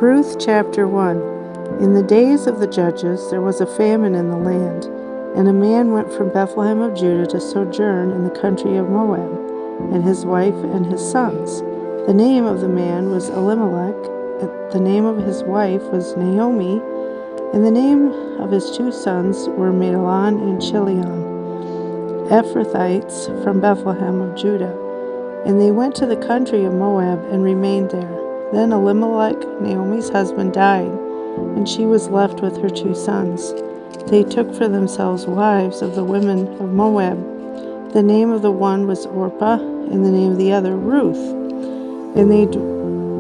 Ruth chapter 1. In the days of the judges there was a famine in the land, and a man went from Bethlehem of Judah to sojourn in the country of Moab, and his wife and his sons. The name of the man was Elimelech, the name of his wife was Naomi, and the name of his two sons were Mahlon and Chilion, Ephrathites from Bethlehem of Judah. And they went to the country of Moab and remained there. Then Elimelech, Naomi's husband, died, and she was left with her two sons. They took for themselves wives of the women of Moab. The name of the one was Orpah, and the name of the other Ruth. And they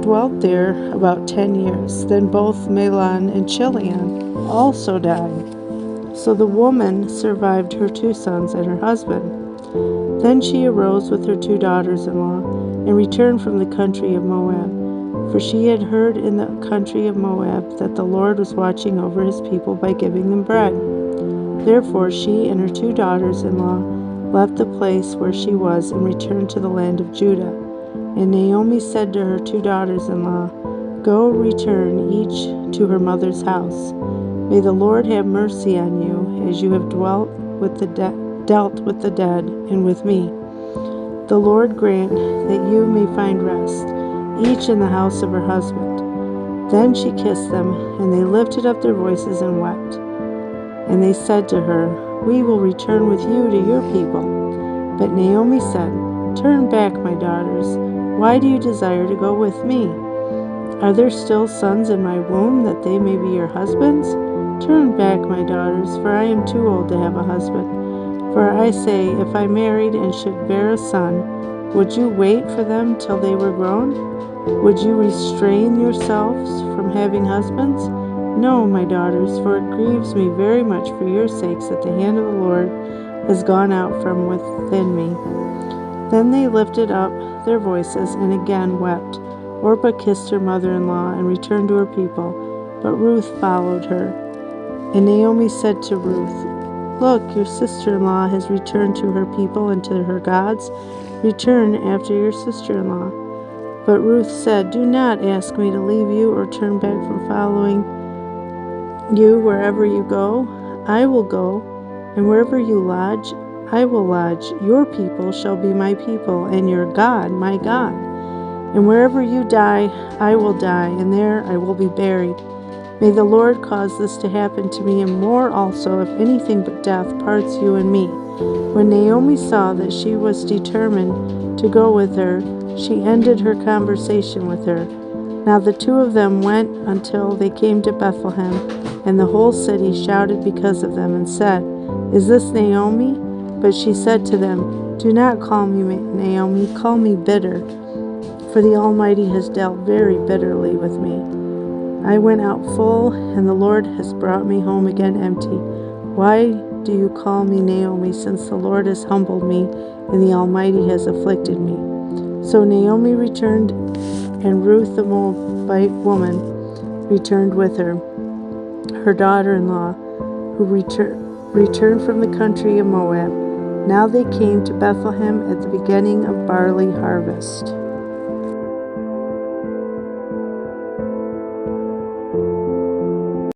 dwelt there about 10 years. Then both Mahlon and Chilion also died. So the woman survived her two sons and her husband. Then she arose with her two daughters-in-law and returned from the country of Moab, for she had heard in the country of Moab that the Lord was watching over his people by giving them bread. Therefore she and her two daughters-in-law left the place where she was and returned to the land of Judah. And Naomi said to her two daughters-in-law, Go, return each to her mother's house. May the Lord have mercy on you, as you have dealt with the dead and with me. The Lord grant that you may find rest, each in the house of her husband. Then she kissed them, and they lifted up their voices and wept. And they said to her, We will return with you to your people. But Naomi said, Turn back, my daughters. Why do you desire to go with me? Are there still sons in my womb, that they may be your husbands? Turn back, my daughters, for I am too old to have a husband. For I say, if I married and should bear a son, would you wait for them till they were grown? Would you restrain yourselves from having husbands? No, my daughters, for it grieves me very much for your sakes that the hand of the Lord has gone out from within me. Then they lifted up their voices and again wept. Orpah kissed her mother-in-law and returned to her people, but Ruth followed her. And Naomi said to Ruth, Look, your sister-in-law has returned to her people and to her gods. Return after your sister-in-law. But Ruth said, Do not ask me to leave you or turn back from following you wherever you go. I will go, and wherever you lodge, I will lodge. Your people shall be my people, and your God my God. And wherever you die, I will die, and there I will be buried. May the Lord cause this to happen to me, and more also, if anything but death parts you and me. When Naomi saw that she was determined to go with her, she ended her conversation with her. Now the two of them went until they came to Bethlehem, and the whole city shouted because of them, and said, Is this Naomi? But she said to them, Do not call me Naomi, call me bitter, for the Almighty has dealt very bitterly with me. I went out full, and the Lord has brought me home again empty. Why do you call me Naomi, since the Lord has humbled me, and the Almighty has afflicted me? So Naomi returned, and Ruth the Moabite woman returned with her, her daughter-in-law, who returned from the country of Moab. Now they came to Bethlehem at the beginning of barley harvest.